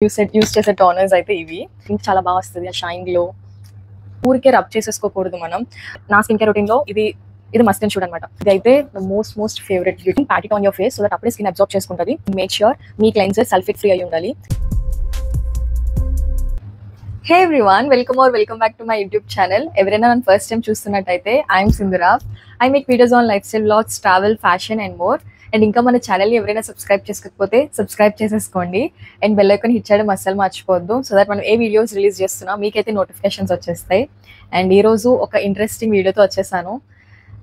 Use చేసే toners అయితే ఇవి ఇంకా చాలా బాగా వస్తుంది. ఆ షైన్ గ్లో ఊరికే రబ్ చేసేసుకోకూడదు మనం. నా స్కిన్ కేర్ రొటీన్ లో ఇది మస్ట్ అండ్ షుడ్ అనమాట. ఇది అయితే most favourite. You can Pat it on your face so that అప్పుడే స్కిన్ అబ్జర్వ్ చేసుకుంటుంది. మేక్ ష్యూర్ మీ క్లెన్జర్ సల్ఫేట్ ఫ్రీ అయి ఉండాలి. హే everyone, welcome back to my YouTube channel. ఎవరైనా నన్ను ఫస్ట్ టైం చూస్తున్నట్టయితే I'm Sindhura. I make videos on life style vlogs, travel, fashion and more. And ఇంకా మన ఛానల్ని ఎవరైనా సబ్స్క్రైబ్ చేసుకోకపోతే సబ్స్క్రైబ్ చేసేసుకోండి. అండ్ బెల్ ఐకాన్ హిట్ చేయడం అస్సలు మర్చిపోవద్దు సో దట్ మనం ఏ వీడియోస్ రిలీజ్ చేస్తున్నా మీకైతే నోటిఫికేషన్స్ వచ్చేస్తాయి. అండ్ ఈరోజు ఒక ఇంట్రెస్టింగ్ వీడియోతో వచ్చేసాను.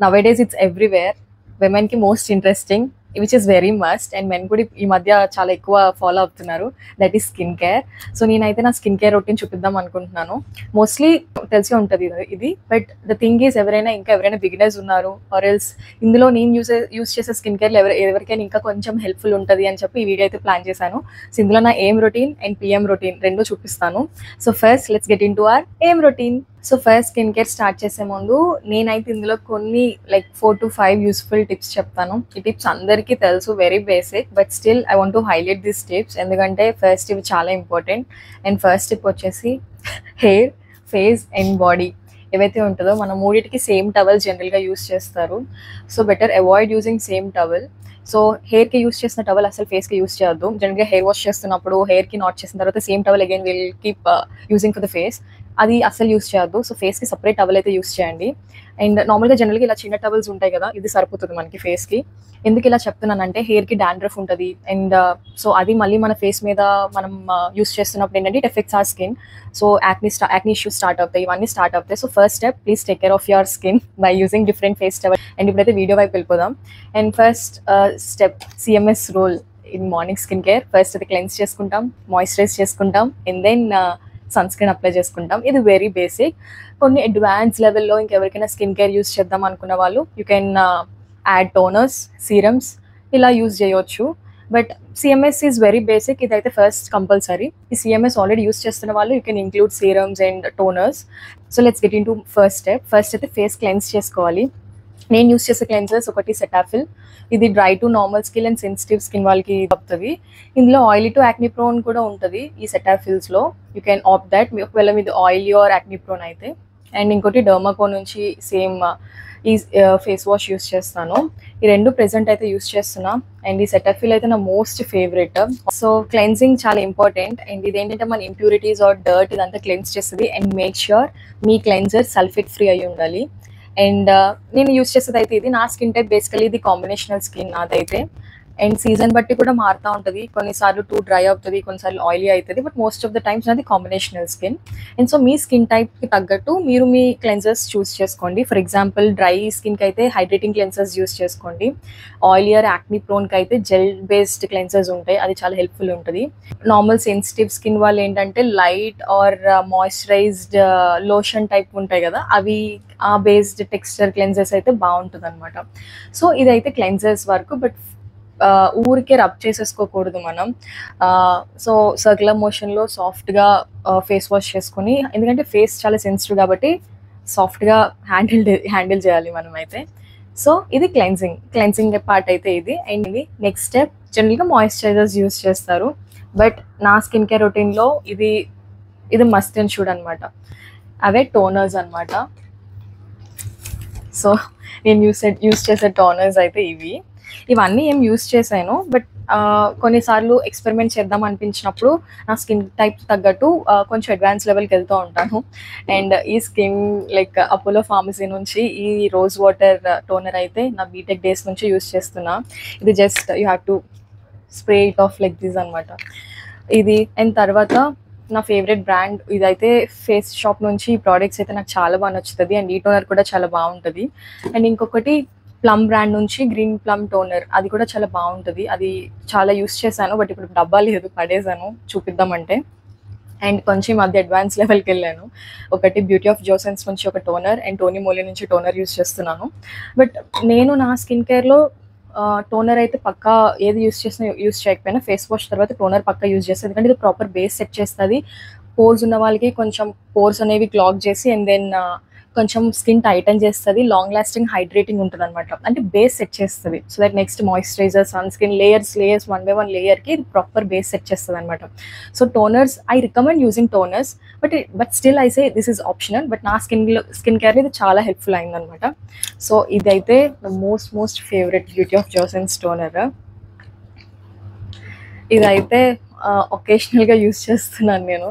Nowadays it's everywhere. విమెన్కి most interesting, which is very must. And men కూడా ఈ మధ్య చాలా ఎక్కువ ఫాలో అవుతున్నారు, that is skin care. So నేనైతే నా స్కిన్ కేర్ రొటీన్ చూపిద్దాం అనుకుంటున్నాను. మోస్ట్లీ తెలిసి ఉంటుంది ఇది, బట్ ద థింగ్ ఈజ్ ఎవరైనా బిగినర్స్ ఉన్నారు ఆర్ ఎల్స్ ఇందులో నేను యూస్ చేసే స్కిన్ కేర్లో ఎవరికైనా ఇంకా కొంచెం హెల్ప్ఫుల్ ఉంటుంది అని చెప్పి ఈ వీడియో అయితే ప్లాన్ చేశాను. సో ఇందులో నా ఏం రొటీన్ అండ్ పిఎం రొటీన్ రెండు చూపిస్తాను. So first let's get into our AM routine. So first skin care start చేసే ముందు నేనైతే ఇందులో కొన్ని 4 to 5 యూస్ఫుల్ టిప్స్ చెప్తాను. ఈ టిప్స్ అందరికీ తెలుసు, very basic, but still I want to highlight this tips ఎందుకంటే ఫస్ట్ ఇవి చాలా ఇంపార్టెంట్. అండ్ ఫస్ట్ టిప్ వచ్చేసి హెయిర్, ఫేస్ అండ్ బాడీ ఏవైతే ఉంటుందో మన మూడింటికి సేమ్ టవల్ జనరల్గా యూస్ చేస్తారు. So better avoid using same towel. So హెయిర్కి యూస్ చేసిన టవల్ అసలు ఫేస్కి యూస్ చేయొద్దు. జనరల్గా హెయిర్ వాష్ చేస్తున్నప్పుడు హెయిర్కి నాట్ చేసిన తర్వాత same towel again will keep using for the face, అది అసలు యూస్ చేయొద్దు. సో ఫేస్కి సపరేట్ టవల్ అయితే యూస్ చేయండి. అండ్ నార్మల్గా జనరల్గా ఇలా చిన్న టవల్స్ ఉంటాయి కదా, ఇది సరిపోతుంది మనకి ఫేస్కి. ఎందుకు ఇలా చెప్తున్నానంటే హెయిర్కి డాండ్రఫ్ ఉంటుంది అండ్ సో అది మళ్ళీ మన ఫేస్ మీద మనం యూస్ చేస్తున్నప్పుడు ఏంటంటే it affects our skin. So acne issues start అవుతాయి, ఇవన్నీ స్టార్ట్ అవుతాయి. So first step, please take care of your skin by using different face towel. And ఇప్పుడైతే వీడియో వైపు వెళ్ళిపోదాం. And first step CMS rule in morning skin care. First అది cleanse చేసుకుంటాం, moisturise చేసుకుంటాం and then sunscreen apply చేసుకుంటాం. ఇది very basic. కొన్ని advance లెవెల్లో ఇంకెవరికైనా స్కిన్ కేర్ యూస్ చేద్దాం అనుకున్న వాళ్ళు you can add toners, serums ఇలా యూస్ చేయవచ్చు. But CMS is very basic, ఇదైతే ఫస్ట్ కంపల్సరీ. ఈ సిఎంఎస్ ఆల్రెడీ యూస్ చేస్తున్న వాళ్ళు you can include serums and toners. So let's get in to first step. First అయితే ఫేస్ క్లెన్స్ చేసుకోవాలి. నేను use చేసే క్లెన్సర్స్ ఒకటి సెటాఫిల్. ఇది dry to normal skin and sensitive skin వాళ్ళకి తప్పుతుంది. ఇందులో ఆయిలీ టు యాక్నీ ప్రోన్ కూడా ఉంటుంది ఈ సెటాఫిల్స్లో. యూ కెన్ ఆప్ట్ దట్ ఒకవేళ మీది ఆయిలీ ఆర్ యాక్నీ ప్రోన్ అయితే. అండ్ ఇంకోటి డర్మాకో నుంచి సేమ్ ఈ ఫేస్ వాష్ యూస్ చేస్తాను. ఈ రెండు ప్రెజెంట్ అయితే యూస్ చేస్తున్నా. అండ్ ఈ సెటాఫిల్ అయితే నా మోస్ట్ ఫేవరెట్. సో క్లెన్సింగ్ చాలా ఇంపార్టెంట్. అండ్ ఇదేంటంటే మన ఇంప్యూరిటీస్ ఆర్ డర్ట్ ఇదంతా క్లెన్స్ చేస్తుంది. And make sure me cleanser sulphate free అయి ఉండాలి. అండ్ నేను యూస్ చేసేది అయితే ఇది. నా స్కిన్ టైప్ బేసికలీ ఇది కాంబినేషనల్ స్కిన్ నాదైతే. అండ్ సీజన్ బట్టి కూడా మారుతూ ఉంటుంది, కొన్నిసార్లు టూ డ్రై అవుతుంది, కొన్నిసార్లు ఆయిలీ అవుతుంది, but most of the times నాది కాంబినేషనల్ స్కిన్. అండ్ సో మీ స్కిన్ టైప్కి తగ్గట్టు మీరు మీ క్లెన్సర్స్ చూస్ చేసుకోండి. ఫర్ ఎగ్జాంపుల్ డ్రై స్కిన్కి అయితే హైడ్రేటింగ్ క్లెన్సర్స్ యూస్ చేసుకోండి. ఆయిలీ ఆర్ యాక్నీ ప్రోన్కి అయితే జెల్ బేస్డ్ క్లెన్సర్స్ ఉంటాయి, అది చాలా హెల్ప్ఫుల్ ఉంటుంది. నార్మల్ సెన్సిటివ్ స్కిన్ వాళ్ళు ఏంటంటే light or moisturised lotion type ఉంటాయి కదా, అవి ఆ బేస్డ్ టెక్స్చర్ క్లెన్సర్స్ అయితే బాగుంటుంది అనమాట. సో ఇదైతే క్లెన్సర్స్ వరకు. బట్ ఊరికే రబ్ చేసేసుకోకూడదు మనం. సో సర్క్యులర్ మోషన్లో సాఫ్ట్గా ఫేస్ వాష్ చేసుకుని, ఎందుకంటే ఫేస్ చాలా సెన్సిటివ్ కాబట్టి సాఫ్ట్గా హ్యాండిల్ చేయాలి మనం అయితే. సో ఇది క్లెన్సింగ్ పార్ట్ అయితే ఇది. అండ్ ఇది నెక్స్ట్ స్టెప్. జనరల్గా మాయిశ్చరైజర్స్ యూస్ చేస్తారు, బట్ నా స్కిన్ కేర్ రొటీన్లో ఇది మస్ట్ అండ్ షుడ్ అనమాట. అవే టోనర్స్ అనమాట. సో నేను యూస్ చేసే టోనర్స్ అయితే ఇవన్నీ ఏం యూస్ చేశాను, బట్ కొన్నిసార్లు ఎక్స్పెరిమెంట్ చేద్దాం అనిపించినప్పుడు నా స్కిన్ టైప్ తగ్గట్టు కొంచెం అడ్వాన్స్ లెవెల్కి వెళ్తూ ఉంటాను. అండ్ ఈ స్కిన్ అపోలో ఫార్మసీ నుంచి ఈ రోజ్ వాటర్ టోనర్ అయితే నా బీటెక్ డేస్ నుంచి యూస్ చేస్తున్నా. ఇది just you have to spray it of like this అనమాట ఇది. అండ్ తర్వాత నా ఫేవరెట్ బ్రాండ్ ఇదైతే ఫేస్ షాప్ నుంచి ఈ ప్రోడక్ట్స్ అయితే నాకు చాలా బాగా నచ్చుతుంది. అండ్ ఈ టోనర్ కూడా చాలా బాగుంటుంది. అండ్ ఇంకొకటి ప్లమ్ బ్రాండ్ నుంచి గ్రీన్ ప్లమ్ టోనర్, అది కూడా చాలా బాగుంటుంది. అది చాలా యూస్ చేశాను, బట్ ఇప్పుడు డబ్బా లేదు, పడేసాను చూపిద్దామంటే. అండ్ కొంచెం మధ్య అడ్వాన్స్ లెవెల్కి వెళ్ళాను. ఒకటి బ్యూటీ ఆఫ్ జోసెన్స్ నుంచి ఒక టోనర్ అండ్ టోనీ మోలీ నుంచి టోనర్ యూస్ చేస్తున్నాను. బట్ నేను నా స్కిన్ కేర్లో టోనర్ అయితే పక్కా ఏది యూస్ చేయకపోయినా ఫేస్ వాష్ తర్వాత టోనర్ పక్కా యూజ్ చేస్తాను, ఎందుకంటే ఇది ప్రాపర్ బేస్ సెట్ చేస్తుంది. పోర్స్ ఉన్న వాళ్ళకి కొంచెం పోర్స్ అనేవి క్లాగ్ చేసి అండ్ దెన్ కొంచెం స్కిన్ టైటన్ చేస్తుంది, లాంగ్ లాస్టింగ్ హైడ్రేటింగ్ ఉంటుంది అనమాట. అంటే బేస్ సెట్ చేస్తుంది. So that next moisturiser, sunscreen layers 1 by 1 లేయర్కి ఇది ప్రాపర్ బేస్ సెట్ చేస్తుంది అనమాట. So toners I recommend using toners, but still I say this is optional. But నా స్కిన్ కేర్ ఇది చాలా హెల్ప్ఫుల్ అయిందనమాట. సో ఇదైతే the most favourite Beauty of Joseon's toner. ఇదైతే ఒకేషనల్గా యూజ్ చేస్తున్నాను నేను,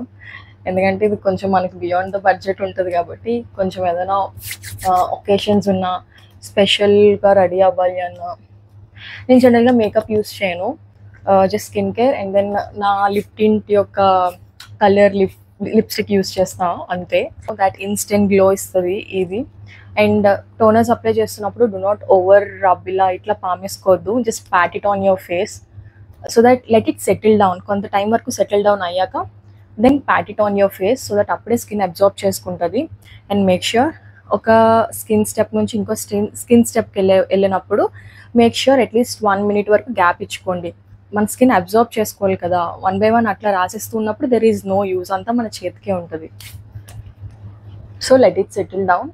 ఎందుకంటే ఇది కొంచెం మనకి బియాండ్ ద బడ్జెట్ ఉంటుంది కాబట్టి కొంచెం ఏదైనా ఒకేషన్స్ ఉన్నా, స్పెషల్గా రెడీ అవ్వాలి అన్నా. నేను జనరల్గా మేకప్ యూస్ చేయను, just skin care and then నా లిప్ టింట్ యొక్క కలర్ లిప్స్టిక్ యూస్ చేస్తాను అంతే. దాట్ ఇన్స్టెంట్ గ్లో ఇస్తుంది ఇది. అండ్ టోనర్స్ అప్లై చేస్తున్నప్పుడు డు నాట్ ఓవర్ రబ్, ఇలా ఇట్లా పామేసుకోవద్దు, just pat it on your face so that let it settle down. కొంత టైం వరకు సెటిల్ డౌన్ అయ్యాక then pat it on your face so that అప్పుడే స్కిన్ అబ్జార్బ్ చేసుకుంటుంది. And make sure ఒక skin step నుంచి ఇంకో స్కిన్ స్టెప్కి వెళ్ళినప్పుడు make sure at least 1 minute వరకు గ్యాప్ ఇచ్చుకోండి. మన స్కిన్ అబ్జార్బ్ చేసుకోవాలి కదా, 1 by 1 అట్లా రాసేస్తూ ఉన్నప్పుడు దెర్ ఈజ్ నో యూజ్, అంతా మన చేతికే ఉంటుంది. So let it settle down.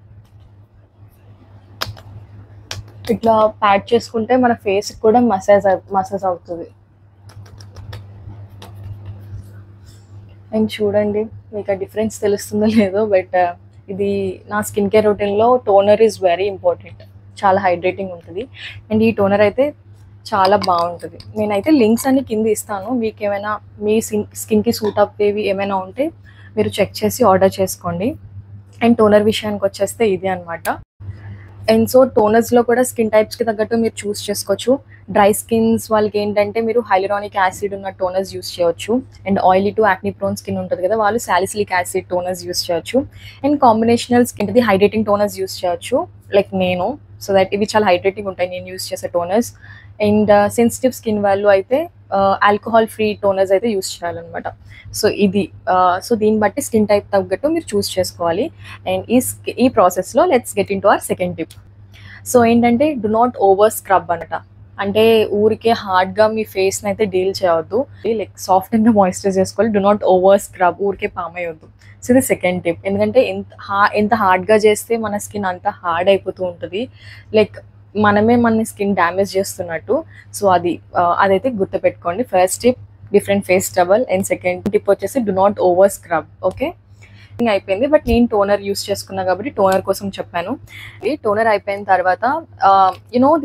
ఇట్లా ప్యాట్ చేసుకుంటే మన ఫేస్కి కూడా మసాజ్ అవుతుంది. అండ్ చూడండి మీకు ఆ డిఫరెన్స్ తెలుస్తుందో లేదో, బట్ ఇది నా స్కిన్ కేర్ రొటీన్లో టోనర్ ఈజ్ వెరీ ఇంపార్టెంట్, చాలా హైడ్రేటింగ్ ఉంటుంది. అండ్ ఈ టోనర్ అయితే చాలా బాగుంటుంది. నేనైతే లింక్స్ అన్ని కింద ఇస్తాను, మీకు ఏమైనా మీ స్కిన్కి సూట్ అయ్యేవి ఏమైనా ఉంటే మీరు చెక్ చేసి ఆర్డర్ చేసుకోండి. అండ్ టోనర్ విషయానికి వచ్చేస్తే ఇది అనమాట. అండ్ సో టోనర్స్లో కూడా స్కిన్ టైప్స్కి తగ్గట్టు మీరు చూస్ చేసుకోవచ్చు. డ్రై స్కిన్స్ వాళ్ళకి ఏంటంటే మీరు హైలరానిక్ యాసిడ్ ఉన్న టోనర్స్ యూస్ చేయొచ్చు. And oily to acne prone skin ఉంటుంది కదా, వాళ్ళు సాలిసిలిక్ యాసిడ్ టోనర్స్ యూస్ చేయొచ్చు. అండ్ కాంబినేషనల్ స్కిన్ ఇది హైడ్రేటింగ్ టోనర్స్ యూస్ చేయొచ్చు, లైక్ నేను. సో దట్ ఇవి చాలా హైడ్రేటింగ్ ఉంటాయి నేను యూస్ చేసే టోనర్స్. అండ్ సెన్సిటివ్ స్కిన్ వాళ్ళు అయితే ఆల్కహాల్ ఫ్రీ టోనర్స్ అయితే యూస్ చేయాలన్నమాట. సో ఇది సో దీన్ని బట్టి స్కిన్ టైప్ తగ్గట్టు మీరు చూస్ చేసుకోవాలి. అండ్ ఈ ప్రాసెస్లో let's get into hour second tip. So ఏంటంటే డు నాట్ ఓవర్ స్క్రబ్ అనమాట. అంటే ఊరికే హార్డ్గా మీ ఫేస్ని అయితే డీల్ చేయవద్దు, లైక్ సాఫ్ట్గా మాయిశ్చరైజ్ చేసుకోవాలి. డు నాట్ ఓవర్ స్క్రబ్, ఊరికే పామేయొద్దు. సో ఇది సెకండ్ టిప్. ఎందుకంటే ఎంత హార్డ్గా చేస్తే మన స్కిన్ అంత హార్డ్ అయిపోతూ ఉంటుంది, లైక్ మనమే మన స్కిన్ డ్యామేజ్ చేస్తున్నట్టు. సో అదైతే గుర్తుపెట్టుకోండి. First tip different face towel, and second tip వచ్చేసి do not over scrub. Okay అయిపోయింది, బట్ నేను టోనర్ యూస్ చేసుకున్నా కాబట్టి టోనర్ కోసం చెప్పాను. ఈ టోనర్ అయిపోయిన తర్వాత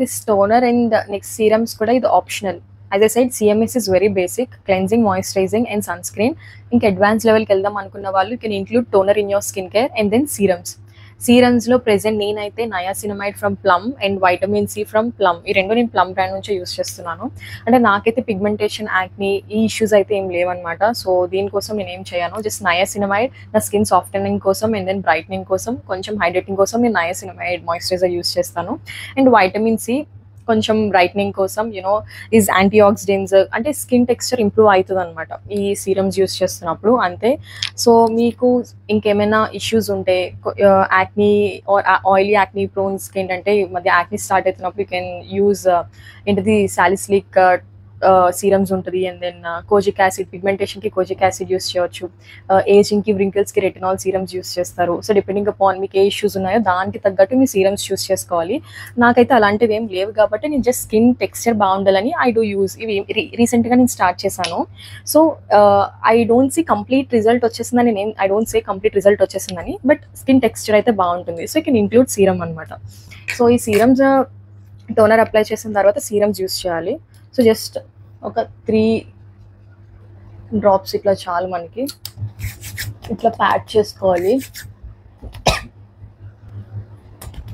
this toner and next serums కూడా ఇది optional. As I said CMS is very basic, cleansing, moisturising and sunscreen. ఇంకా అడ్వాన్స్ లెవెల్కి వెళ్దాం అనుకున్న వాళ్ళు can include toner in your skin care and then serums. సీరమ్స్లో ప్రెజెంట్ నేనైతే niacinamide from plum and vitamin c from plum, ఈ రెండు నేను ప్లమ్ బ్రాండ్ నుంచే యూస్ చేస్తున్నాను. అంటే నాకైతే పిగ్మెంటేషన్, యాక్నీ ఈ ఇష్యూస్ అయితే ఏం లేవన్నమాట. సో దీనికోసం నేను ఏం చేయను, జస్ట్ నయాసినమైడ్ నా స్కిన్ సాఫ్టనింగ్ కోసం అండ్ దెన్ బ్రైట్నింగ్ కోసం, కొంచెం హైడ్రేటింగ్ కోసం నేను నయాసినమైడ్ మాయిశ్చరైజర్ యూస్ చేస్తాను. అండ్ వైటమిన్ సి కొంచెం బ్రైట్నింగ్ కోసం ఈజ్ యాంటీ ఆక్సిడెంట్స్, అంటే స్కిన్ టెక్స్చర్ ఇంప్రూవ్ అవుతుంది అనమాట ఈ సీరమ్స్ యూస్ చేస్తున్నప్పుడు అంతే. సో మీకు ఇంకేమైనా ఇష్యూస్ ఉంటే యాక్నీ ఆర్ ఆయిలీ యాక్నీ ప్రోన్స్కి ఏంటంటే ఈ మధ్య యాక్నీ స్టార్ట్ అవుతున్నప్పుడు యూ కెన్ యూజ్ ఏంటిది సాలిసిలిక్ సీరమ్స్ ఉంటుంది. అండ్ దెన్ కోజిక్ యాసిడ్, పిగ్మెంటేషన్కి కోజిక్ యాసిడ్ యూస్ చేయవచ్చు. ఏజింగ్కి, వ్రింకిల్స్కి రెటినాల్ సీరమ్స్ యూస్ చేస్తారు. సో డిపెండింగ్ అపాన్ మీకు ఏ ఇష్యూస్ ఉన్నాయో దానికి తగ్గట్టు మీ సీరమ్స్ యూస్ చేసుకోవాలి. నాకైతే అలాంటివి ఏం లేవు కాబట్టి నేను జస్ట్ స్కిన్ టెక్స్చర్ బాగుండాలని ఐ డూ యూస్ ఇవి. రీసెంట్గా నేను స్టార్ట్ చేశాను. So I don't see complete result వచ్చేసిందని I don't say complete result వచ్చేసిందని, బట్ స్కిన్ టెక్స్చర్ అయితే బాగుంటుంది. So you can include serum అనమాట. సో ఈ సీరమ్స్ టోనర్ అప్లై చేసిన తర్వాత సీరమ్స్ యూస్ చేయాలి. సో జస్ట్ ఒక 3 డ్రాప్స్ ఇట్లా చాలు మనకి, ఇట్లా ప్యాక్ చేసుకోవాలి.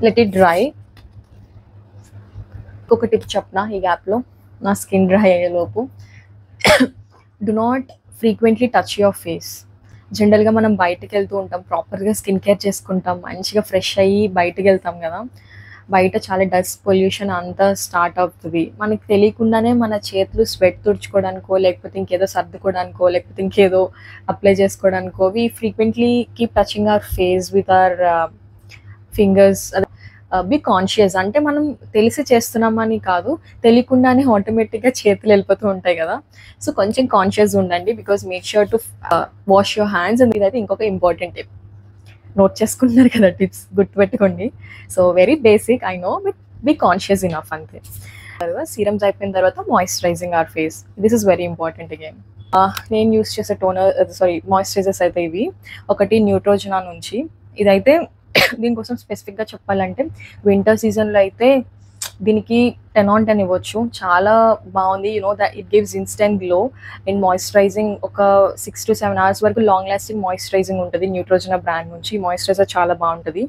Let it dry. ఒక టిప్ చెప్పనా ఈ గ్యాప్లో, నా స్కిన్ డ్రై అయ్యేలోపు, do not frequently touch your face. జనరల్గా మనం బయటకు వెళ్తూ ఉంటాం, ప్రాపర్గా స్కిన్ కేర్ చేసుకుంటాం, మంచిగా ఫ్రెష్ అయ్యి బయటకు వెళ్తాం కదా, బయట చాలా డస్ట్ పొల్యూషన్ అంతా స్టార్ట్ అవుతుంది. మనకి తెలియకుండానే మన చేతులు స్వెట్ తుడుచుకోవడానికో, లేకపోతే ఇంకేదో సర్దుకోవడానికో, లేకపోతే ఇంకేదో అప్లై చేసుకోవడానికో we frequently keep touching our face with our fingers. Be conscious, అంటే మనం తెలిసి చేస్తున్నామని కాదు, తెలియకుండానే ఆటోమేటిక్గా చేతులు వెళ్ళిపోతూ ఉంటాయి కదా. సో కొంచెం కాన్షియస్ ఉండండి, because make sure to wash your hands. And ఇదైతే ఇంకొక ఇంపార్టెంట్ టిప్. నోట్ చేసుకుంటున్నారు కదా టిప్స్, గుర్తుపెట్టుకోండి. So very basic I know, but be conscious enough అంతే. సీరమ్స్ అయిపోయిన తర్వాత moisturising our face. This is very important again. నేను యూస్ చేసే మాయిశ్చరైజర్స్ అయితే ఇవి. ఒకటి న్యూట్రోజనా నుంచి. ఇదైతే దీనికోసం స్పెసిఫిక్గా చెప్పాలంటే వింటర్ సీజన్లో అయితే దీనికి 10/10 ఇవ్వచ్చు. చాలా బాగుంది. That it gives instant glow and moisturising. ఒక 6 to 7 hours వరకు లాంగ్ లాస్టింగ్ మాయిశ్చరైజింగ్ ఉంటుంది న్యూట్రోజనా బ్రాండ్ నుంచి. మాయిశ్చరైజర్ చాలా బాగుంటుంది.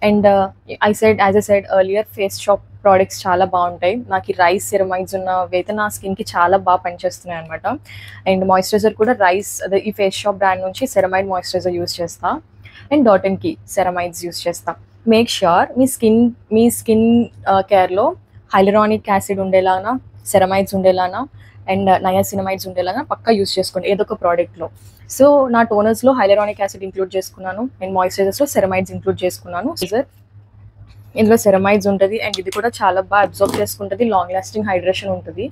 And as I said earlier, face shop products చాలా బాగుంటాయి. నాకు ఈ రైస్ సెరమైడ్స్ ఉన్నవి అయితే నా స్కిన్కి చాలా బాగా పనిచేస్తున్నాయి అనమాట. అండ్ మాయిశ్చరైజర్ కూడా అదే ఈ ఫేస్ షాప్ బ్రాండ్ నుంచి సెరమైడ్ మాయిశ్చరైజర్ యూస్ చేస్తా. అండ్ డాటన్కి సెరమైడ్స్ యూస్ చేస్తా. మేక్ ష్యూర్ మీ స్కిన్ కేర్లో హైలరానిక్ యాసిడ్ ఉండేలాగా, సెరమైడ్స్ ఉండేలాగా అండ్ నయాసినమైడ్స్ ఉండేలాగా పక్కా యూస్ చేసుకోండి ఏదో ఒక ప్రోడక్ట్లో. సో నా టోనర్స్లో హైలరానిక్ యాసిడ్ ఇంక్లూడ్ చేసుకున్నాను అండ్ మాయిశ్చరైజర్స్లో సెరమైడ్స్ ఇంక్లూడ్ చేసుకున్నాను. ఇందులో సెరమైడ్స్ ఉంటుంది అండ్ ఇది కూడా చాలా బాగా అబ్జర్వ్ చేసుకుంటుంది. లాంగ్ లాస్టింగ్ హైడ్రేషన్ ఉంటుంది.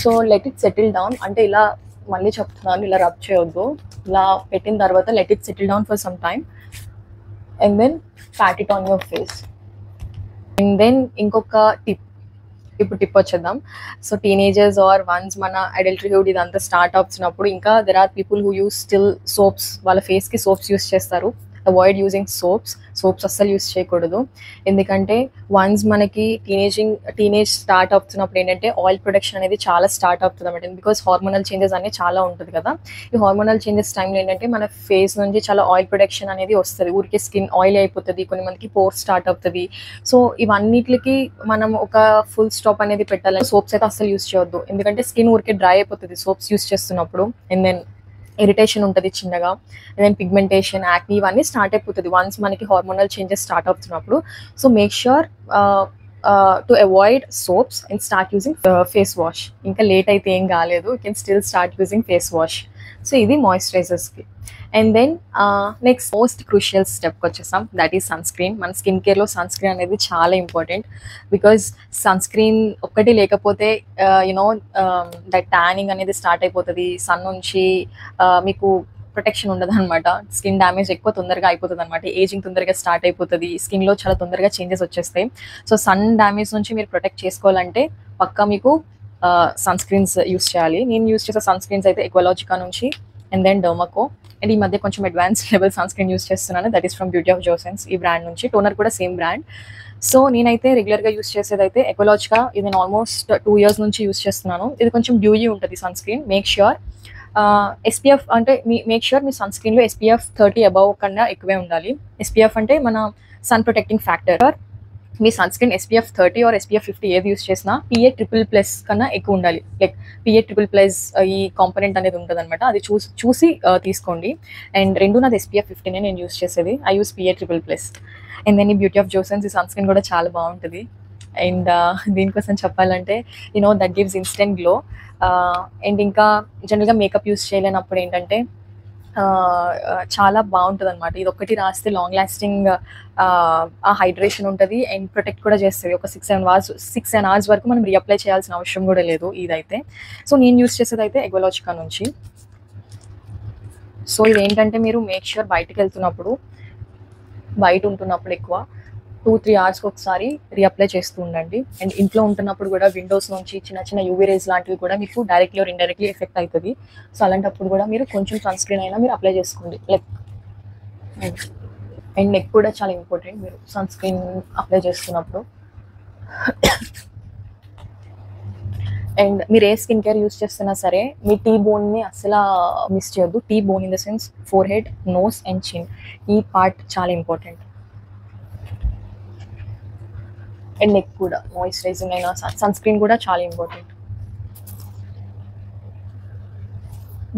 So let it settle down. అంటే ఇలా మళ్ళీ చెప్తున్నాను, ఇలా రబ్ చేయొద్దు. ఇలా పెట్టిన తర్వాత let it settle down for some time and then pat it on your face. And then ఇంకొక టిప్ వచ్చేద్దాం. సో టీనేజర్స్ ఆర్ వన్స్ మన అడల్టరీహుడ్ ఇదంతా స్టార్ట్ అవుతున్నప్పుడు ఇంకా there are people who use still soaps. వాళ్ళ ఫేస్కి సోప్స్ యూస్ చేస్తారు. Avoid using soaps అస్సలు యూస్ చేయకూడదు. ఎందుకంటే వన్స్ మనకి టీనేజ్ స్టార్ట్ అవుతున్నప్పుడు ఏంటంటే ఆయిల్ ప్రొడక్షన్ అనేది చాలా స్టార్ట్ అవుతుంది అన్నమాట. బికాస్ హార్మోనల్ చేంజెస్ అనేది చాలా ఉంటుంది కదా. ఈ హార్మోనల్ చేంజెస్ టైంలో ఏంటంటే మన ఫేస్ నుంచి చాలా ఆయిల్ ప్రొడక్షన్ అనేది వస్తుంది. ఊరికే స్కిన్ ఆయిల్ అయిపోతుంది, కొన్ని మందికి పోర్ స్టార్ట్ అవుతుంది. సో ఇవన్నిటికి మనం ఒక ఫుల్ స్టాప్ అనేది పెట్టాలి. సోప్స్ అయితే అస్సలు యూస్ చేయొద్దు, ఎందుకంటే స్కిన్ ఊరికే డ్రై అయిపోతుంది సోప్స్ యూస్ చేస్తున్నప్పుడు. అండ్ దెన్ ఇరిటేషన్ ఉంటుంది చిన్నగా, దెన్ పిగ్మెంటేషన్, యాక్నీ ఇవన్నీ స్టార్ట్ అయిపోతుంది వన్స్ మనకి హార్మోనల్ చేంజెస్ స్టార్ట్ అవుతున్నప్పుడు. So make sure to avoid soaps and start using face wash. ఇంకా లేట్ అయితే ఏం కాలేదు, you can still start using face wash. So ఇది మాయిశ్చరైజర్స్కి. And then next most crucial స్టెప్కి వచ్చేసాం, దట్ ఈస్ సన్ స్క్రీన్. మన స్కిన్ కేర్లో సన్ స్క్రీన్ అనేది చాలా ఇంపార్టెంట్. బికాజ్ సన్ స్క్రీన్ ఒక్కటి లేకపోతే దట్ ట్యానింగ్ అనేది స్టార్ట్ అయిపోతుంది. సన్ నుంచి మీకు ప్రొటెక్షన్ ఉండదు అనమాట. స్కిన్ డ్యామేజ్ ఎక్కువ తొందరగా అయిపోతుంది అనమాట. ఏజింగ్ తొందరగా స్టార్ట్ అయిపోతుంది, స్కిన్లో చాలా తొందరగా చేంజెస్ వచ్చేస్తాయి. సో సన్ డ్యామేజ్ నుంచి మీరు ప్రొటెక్ట్ చేసుకోవాలంటే పక్కా మీకు సన్ స్క్రీన్స్ యూస్ చేయాలి. నేను యూస్ చేసే సన్ స్క్రీన్స్ అయితే ఎక్వాలాజికా నుంచి అండ్ దెన్ డర్మాకో. అండ్ ఈ మధ్య కొంచెం advance level sunscreen use చేస్తున్నాను, that is from Beauty of జోసెన్స్ ఈ బ్రాండ్ నుంచి. టోనర్ కూడా సేమ్ బ్రాండ్. సో నేనైతే రెగ్యులర్గా యూస్ చేసేది అయితే ఎక్వాలాజికా. ఇది నేను ఆల్మోస్ట్ 2 years నుంచి యూస్ చేస్తున్నాను. ఇది కొంచెం డ్యూయీ ఉంటుంది sunscreen. Make sure SPF అంటే మేక్ ష్యూర్ మీ సన్ స్క్రీన్లో SPF 30 అబవ్ కన్నా ఎక్కువే ఉండాలి. SPF అంటే మన సన్ ప్రొటెక్టింగ్ ఫ్యాక్టర్. మీ sunscreen SPF 30 or SPF 50 ఏది యూస్ చేసినా PA++ కన్నా ఎక్కువ ఉండాలి. లైక్ PA++ ఈ కాంపోనెంట్ అనేది ఉంటుంది అనమాట. అది చూసి తీసుకోండి. అండ్ రెండు నాది SPF 50 నేను యూస్ చేసేది. I use PA++. And then ఈ బ్యూటీ ఆఫ్ జోసెన్స్ ఈ సన్ స్క్రీన్ కూడా చాలా బాగుంటుంది. అండ్ దీనికోసం చెప్పాలంటే that gives instant glow. And ఇంకా జనరల్గా మేకప్ యూస్ చేయలేనప్పుడు ఏంటంటే చాలా బాగుంటుంది అనమాట. ఇది ఒకటి రాస్తే లాంగ్ లాస్టింగ్ హైడ్రేషన్ ఉంటుంది అండ్ ప్రొటెక్ట్ కూడా చేస్తుంది. ఒక 6-7 hours వరకు మనం రీఅప్లై చేయాల్సిన అవసరం కూడా లేదు ఇదైతే. సో నేను యూస్ చేసేది అయితే ఎక్వాలాజికా నుంచి. సో ఇదేంటంటే మీరు మేక్ ష్యూర్ బయటకు వెళ్తున్నప్పుడు, బయట ఉంటున్నప్పుడు ఎక్కువ 2-3 hours ఒకసారి రీఅప్లై చేస్తూ ఉండండి. అండ్ ఇంట్లో ఉంటున్నప్పుడు కూడా విండోస్ నుంచి చిన్న UV రేస్ లాంటివి కూడా మీకు డైరెక్ట్లీ ఆర్ ఇండైరెక్ట్లీ ఎఫెక్ట్ అవుతుంది. సో అలాంటప్పుడు కూడా మీరు కొంచెం సన్ స్క్రీన్ అయినా మీరు అప్లై చేసుకోండి. అండ్ నెక్ కూడా చాలా ఇంపార్టెంట్ మీరు సన్ స్క్రీన్ అప్లై చేస్తున్నప్పుడు. అండ్ మీరు ఏ స్కిన్ కేర్ యూస్ చేస్తున్నా సరే మీ టీ బోన్ని అసలు మిస్ చేయొద్దు. T bone in the sense forehead, nose and chin, ఈ పార్ట్ చాలా ఇంపార్టెంట్. అండ్ నెక్ కూడా మాయిశ్చరైజింగ్ అయినా సన్ స్క్రీన్ కూడా చాలా ఇంపార్టెంట్.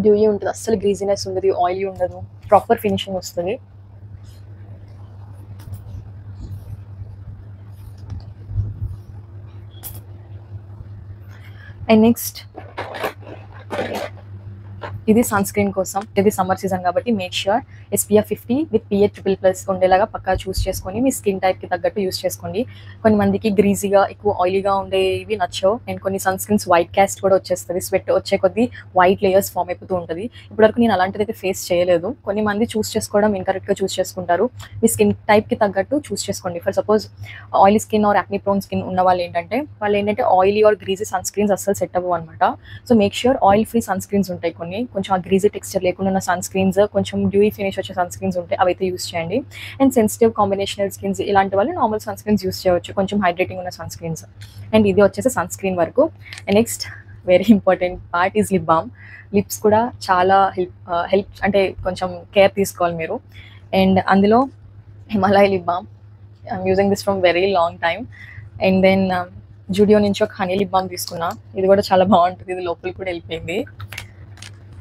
డ్యూయీ ఉంటుంది, అస్సలు గ్రీజీనెస్ ఉండదు, ఆయిలీ ఉండదు, ప్రాపర్ ఫినిషింగ్ వస్తుంది. అండ్ నెక్స్ట్ ఇది సన్ స్క్రీన్ కోసం. ఇది సమ్మర్ సీజన్ కాబట్టి make sure SPF 50 with PA++ ఉండేలాగా పక్కా చూస్ చేసుకొని మీ స్కిన్ టైప్కి తగ్గట్టు యూస్ చేసుకోండి. కొన్ని మందికి గ్రీజీగా ఎక్కువ ఆయిలీగా ఉండేవి నచ్చవు. అండ్ కొన్ని సన్ స్క్రీన్స్ వైట్ క్యాస్ట్ కూడా వచ్చేస్తుంది. స్వెట్ వచ్చే కొద్దీ వైట్ లేయర్స్ ఫామ్ అయిపోతూ ఉంటుంది. ఇప్పటివరకు నేను అలాంటిది అయితే ఫేస్ చేయలేదు. కొన్ని మంది చూస్ చేసుకోవడం ఇన్కరెక్ట్గా చూస్ చేసుకుంటారు. మీ స్కిన్ టైప్కి తగ్గట్టు చూస్ చేసుకోండి. For suppose oily skin or acne prone skin ఉన్న వాళ్ళు ఏంటంటే oily or greasy sunscreens అస్సలు సెట్ అవ్వవు అనమాట. So make sure oil free sunscreens ఉంటాయి కొన్ని, కొంచెం ఆ గ్రీజీ టెక్స్చర్ లేకుండా ఉన్న సన్ స్క్రీన్స్, కొంచెం డ్యూయి ఫినిష్ వచ్చే సన్ స్క్రీన్స్ ఉంటాయి, అవైతే యూస్ చేయండి. అండ్ సెన్సిటివ్ కాంబినేషనల్ స్కిన్స్ ఇలాంటి వాళ్ళు నార్మల్ సన్ స్క్రీన్స్ యూస్ చేయవచ్చు, కొంచెం హైడ్రేటింగ్ ఉన్న సన్ స్క్రీన్స్. అండ్ ఇది వచ్చేసి సన్ స్క్రీన్ వరకు. And next very important part is lip balm. Lips కూడా చాలా హెల్ప్ అంటే కొంచెం కేర్ తీసుకోవాలి మీరు. అండ్ అందులో Himalaya lip balm, I'm using this from very long time. And then Zudio నుంచి ఒక హనీ లిప్ బామ్ తీసుకున్నా, ఇది కూడా చాలా బాగుంటుంది, ఇది లోపలికి కూడా వెళ్ళిపోయింది.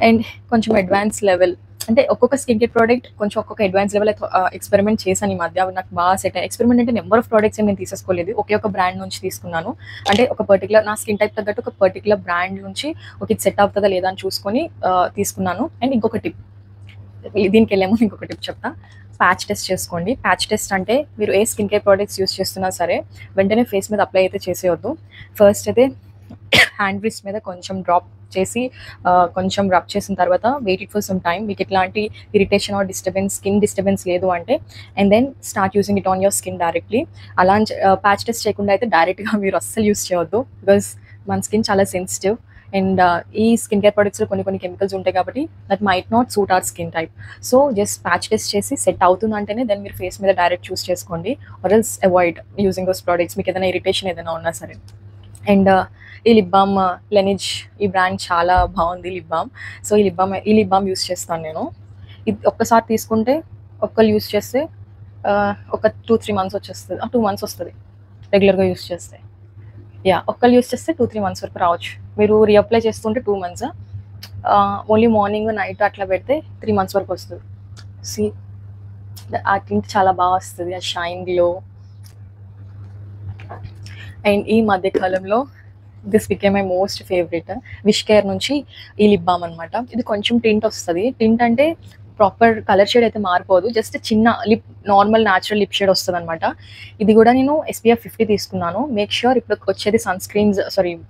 అండ్ కొంచెం అడ్వాన్స్ లెవెల్ అంటే ఒక్కొక్క స్కిన్ కేర్ ప్రోడక్ట్ కొంచెం ఒక్కొక్క అడ్వాన్స్ లెవెల్ ఎక్స్పెరిమెంట్ చేశాను ఈ మధ్య, నాకు బాగా సెట్ అయ్యాయి. ఎక్స్పెరిమెంట్ అంటే నెంబర్ ఆఫ్ ప్రోడక్ట్స్ నేను తీసుకోలేదు, ఒకే ఒక బ్రాండ్ నుంచి తీసుకున్నాను. అంటే ఒక పర్టికులర్ నా స్కిన్ టైప్ తగ్గట్టు ఒక పర్టికులర్ బ్రాండ్ నుంచి ఒక ఇది సెట్ అవుతుందా లేదా అని చూసుకొని తీసుకున్నాను. అండ్ ఇంకొక టిప్, దీనికి వెళ్ళేమో ఇంకొక టిప్ చెప్తా. ప్యాచ్ టెస్ట్ చేసుకోండి. ప్యాచ్ టెస్ట్ అంటే మీరు ఏ స్కిన్ కేర్ ప్రోడక్ట్స్ యూస్ చేస్తున్నా సరే వెంటనే ఫేస్ మీద అప్లై అయితే చేసేయొద్దు. ఫస్ట్ అయితే హ్యాండ్ రిస్ట్ మీద కొంచెం డ్రాప్ చేసి కొంచెం రబ్ చేసిన తర్వాత wait it for some time. మీకు ఎట్లాంటి irritation or disturbance, skin disturbance లేదు అంటే and then start using it on your skin directly. అలా ప్యాచ్ టెస్ట్ చేయకుండా అయితే డైరెక్ట్గా మీరు అస్సలు యూస్ చేయవద్దు, బికాస్ మన స్కిన్ చాలా సెన్సిటివ్. అండ్ ఈ స్కిన్ కేర్ ప్రొడక్ట్స్లో కొన్ని కెమికల్స్ ఉంటాయి కాబట్టి that might not suit our skin type. So just patch test చేసి సెట్ అవుతుందంటేనే దెన్ మీరు ఫేస్ మీద డైరెక్ట్ చూస్ చేసుకోండి, or else avoid using those products మీకు ఏదైనా ఇరిటేషన్ ఏదైనా ఉన్నా సరే. అండ్ ఈ లిప్ బామ్ లెనిజ్, ఈ బ్రాండ్ చాలా బాగుంది లిప్ బామ్. సో ఈ లిప్ బామ్ యూస్ చేస్తాను నేను. ఇది ఒక్కసారి తీసుకుంటే ఒక్కరు యూస్ చేస్తే ఒక 2-3 months వచ్చేస్తుంది, 2 months వస్తుంది రెగ్యులర్గా యూస్ చేస్తే. ఒక్కరు యూస్ చేస్తే 2-3 months వరకు రావచ్చు. మీరు రీఅప్లై చేస్తుంటే 2 months, ఓన్లీ మార్నింగ్ నైట్ అట్లా పెడితే 3 months వరకు వస్తుంది. సి ఆ టింట్ చాలా బాగా వస్తుంది, ఆ షైన్ గ్లో. అండ్ ఈ మధ్య కాలంలో this became my most favourite, wish care నుంచి ఈ లిప్ బామ్ అనమాట. ఇది కొంచెం టింట్ వస్తుంది. టింట్ అంటే ప్రాపర్ కలర్ షేడ్ అయితే మారిపోదు, జస్ట్ చిన్న lip normal natural lip shade వస్తుంది అనమాట. ఇది కూడా నేను SPF 50 తీసుకున్నాను. మేక్ ష్యూర్ ఇప్పుడు వచ్చేది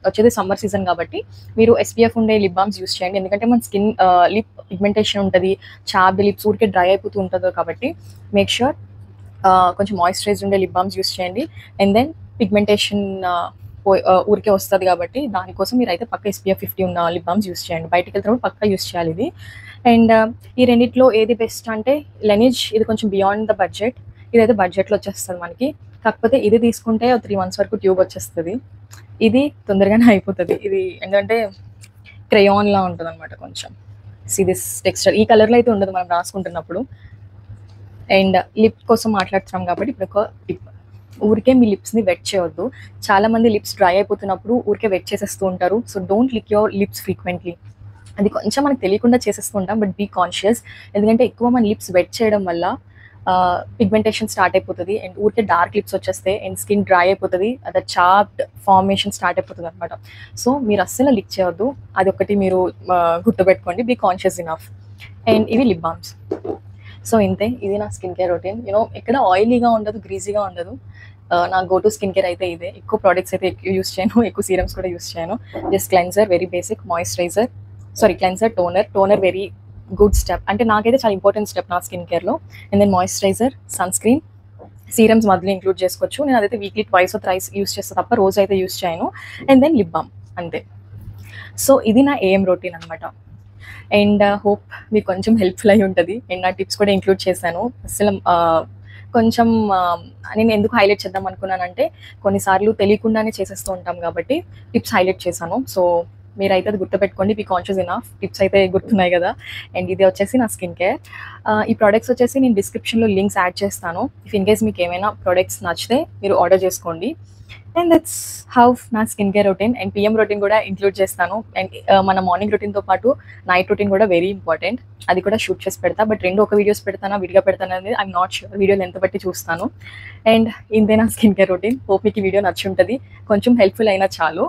వచ్చేది సమ్మర్ సీజన్ కాబట్టి మీరు SPF ఉండే లిప్ బామ్స్ యూస్ చేయండి. ఎందుకంటే మన స్కిన్ లిప్ పిగ్మెంటేషన్ ఉంటుంది, చాప్డ్ లిప్స్ ఊరికే డ్రై అయిపోతూ ఉంటుంది కాబట్టి మేక్ ష్యూర్ కొంచెం మాయిశ్చరైజ్ ఉండే లిప్ బామ్స్ యూస్ చేయండి. అండ్ దెన్ పిగ్మెంటేషన్ ఊరికే వస్తుంది కాబట్టి దానికోసం మీరు అయితే పక్క SPF 50 ఉన్న లిప్ బామ్స్ యూస్ చేయండి. బయటకు వెళ్తున్నప్పుడు పక్కా యూస్ చేయాలి ఇది. అండ్ ఈ రెండిట్లో ఏది బెస్ట్ అంటే లెనిజ్, ఇది కొంచెం బియాండ్ ద బడ్జెట్, ఇదైతే బడ్జెట్లో వచ్చేస్తుంది మనకి. కాకపోతే ఇది తీసుకుంటే 3 months వరకు ట్యూబ్ వచ్చేస్తుంది, ఇది తొందరగానే అయిపోతుంది. ఇది ఏంటంటే క్రేయాన్లా ఉంటుంది అనమాట కొంచెం. దిస్ టెక్స్చర్ ఈ కలర్లో అయితే ఉండదు మనం రాసుకుంటున్నప్పుడు. అండ్ లిప్ కోసం మాట్లాడుతున్నాం కాబట్టి ఇప్పుడు ఒక టిప్, ఊరికే మీ లిప్స్ని వెట్ చేయొద్దు. చాలామంది లిప్స్ డ్రై అయిపోతున్నప్పుడు ఊరికే వెట్ చేసేస్తూ ఉంటారు. So don't lick your lips frequently. అది కొంచెం మనకు తెలియకుండా చేసేస్తూ ఉంటాం, బట్ బీ కాన్షియస్. ఎందుకంటే ఎక్కువ మన లిప్స్ వెట్ చేయడం వల్ల పిగ్మెంటేషన్ స్టార్ట్ అయిపోతుంది అండ్ ఊరికే డార్క్ లిప్స్ వచ్చేస్తే అండ్ స్కిన్ డ్రై అయిపోతుంది, అది చాప్డ్ ఫార్మేషన్ స్టార్ట్ అయిపోతుంది అనమాట. సో మీరు అస్సలు లిక్ చేయొద్దు, అది ఒకటి మీరు గుర్తుపెట్టుకోండి, బీ కాన్షియస్ ఇనఫ్. అండ్ ఇవి లిప్ బామ్స్. సో ఇంతే, ఇది నా స్కిన్ కేర్ రొటీన్. ఎక్కడ ఆయిలీగా ఉండదు, గ్రీజీగా ఉండదు. నా గో టు స్కిన్ కేర్ అయితే ఇదే. ఎక్కువ ప్రోడక్ట్స్ అయితే యూస్ చేయను, ఎక్కువ సీరమ్స్ కూడా యూస్ చేయను. Just cleanser very basic, moisturiser cleanser, toner very good step, అంటే నాకైతే చాలా ఇంపార్టెంట్ స్టెప్ నా స్కిన్ కేర్లో. And then moisturiser, sunscreen, serums మధ్యలో ఇంక్లూడ్ చేసుకోవచ్చు. నేను అదైతే వీక్లీ 2 or 3 యూస్ చేస్తాను తప్ప రోజు అయితే యూస్ చేయను. అండ్ దెన్ లిప్ బామ్, అంతే. సో ఇది నా AM రొటీన్ అనమాట. అండ్ హోప్ మీకు కొంచెం హెల్ప్ఫుల్ అయి ఉంటుంది. అండ్ నా టిప్స్ కూడా ఇంక్లూడ్ చేశాను. అసలు కొంచెం నేను ఎందుకు హైలైట్ చేద్దాం అనుకున్నానంటే కొన్నిసార్లు తెలియకుండానే చేసేస్తూ ఉంటాం కాబట్టి టిప్స్ హైలైట్ చేశాను. సో మీరైతే అది గుర్తుపెట్టుకోండి, బీ కాన్షియస్ ఇనఫ్. టిప్స్ అయితే గుర్తున్నాయి కదా. అండ్ ఇది వచ్చేసి నా స్కిన్ కేర్. ఈ ప్రోడక్ట్స్ వచ్చేసి నేను డిస్క్రిప్షన్లో లింక్స్ యాడ్ చేస్తాను. ఇఫ్ ఇన్ కేస్ మీకు ఏమైనా ప్రోడక్ట్స్ నచ్చితే మీరు ఆర్డర్ చేసుకోండి. అండ్ దట్స్ హౌ నా skin care routine. And PM routine కూడా ఇంక్లూడ్ చేస్తాను. అండ్ మన మార్నింగ్ రొటీన్తో పాటు నైట్ రొటీన్ కూడా వెరీ ఇంపార్టెంట్, అది కూడా షూట్ చేసి పెడతా. బట్ రెండు ఒక వీడియోస్ పెడతానా విడిగా పెడతాను అనేది ఐఎమ్ నాట్ షూర్, వీడియోలు ఎంత బట్టి చూస్తాను. అండ్ ఇంతే నా స్కిన్ కేర్ రొటీన్. హోప్ మీకు ఈ వీడియో నచ్చి ఉంటుంది, కొంచెం హెల్ప్ఫుల్ అయినా చాలు.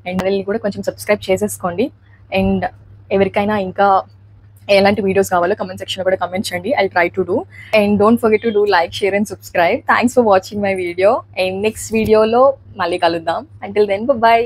అండ్ వెళ్ళి కూడా కొంచెం సబ్స్క్రైబ్ చేసేసుకోండి. అండ్ ఎవరికైనా ఇంకా ఎలాంటి వీడియోస్ కావాలో కమెంట్ సెక్షన్లో కూడా కమెంట్ చేయండి. I try to do. And don't forget to do like, share and subscribe. Thanks for watching my video. And next వీడియోలో మళ్ళీ కలుద్దాం. Until then bye.